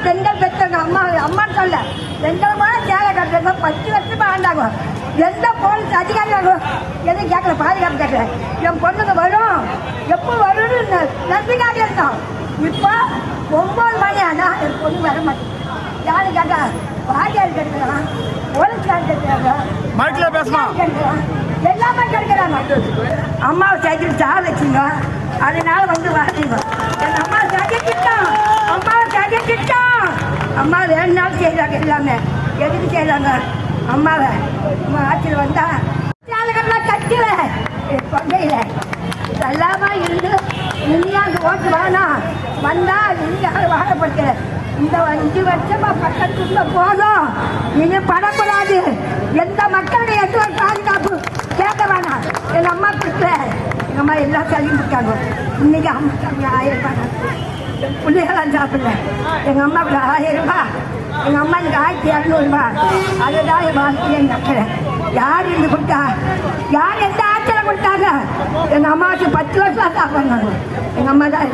பெண்கள் பெற்றவங்க அம்மான்னு சொல்ல எங்களை மேலே சேலை கட்டுறவங்க 10 வருஷமா ஆண்டாங்க. எந்த போலீஸ் அதிகாரிகளும் எதுவும் கேட்கல, பாதுகாப்பு கேட்கல. என் பொண்ணுங்க வரும் எப்போ வரும்னு நம்பிக்காக இருந்தோம். இப்போ 9 மணி ஆனால் என் பொண்ணு வர மாட்டேங்குது. யாரும் கேட்டா பாதியார் கெடுக்கிறான், போலீஸ்கார் கெடுக்கிறாங்க, எல்லாமே கெடுக்கிறாங்க. அம்மாவை சைக்கிள் சார் வச்சுங்க, அதனால வந்து வாசிங்க. என் அம்மா சகிச்சிட்டோம், அம்மாவை சகிச்சிட்டோம். அம்மா 2 நாள் செய்கிறாங்க, எல்லாமே எதுக்கு செய்கிறாங்க அம்மாவை. ஆட்சியில் வந்தா சேலைகள்லாம் கட்டில கொண்டையில எல்லாமே இருந்து இந்தியாவுக்கு ஓட்டு வேணாம் வந்தா இந்தியாவில் வாழப்படுத்த. இந்த 5 வருஷமா பக்கத்துக்குள்ள போதும், இனி படக்கூடாது. எந்த மக்களுடைய எந்த பாதுகாப்பு கேட்க வேணாம். எங்கள் அம்மா கொடுக்கல, எங்கள் அம்மா எல்லாம் தள்ளி கொடுத்தாங்க. இன்னைக்கு 1000 ரூபாய் பிள்ளைகளாம் சாப்பிடல. எங்கள் அம்மாவுக்கு 1000 ரூபாய், எங்கள் அம்மா எனக்கு 1200 ரூபாய். அதுதான் என் வாழ்க்கையை நடக்கிறேன். யார் இருந்து கொடுத்தா, யார் எந்த ஆட்சியில் கொடுத்தாங்க? எங்கள் அம்மாவுக்கு 10 வருஷம் சாப்பிட்றாங்க. எங்கள் அம்மா தான்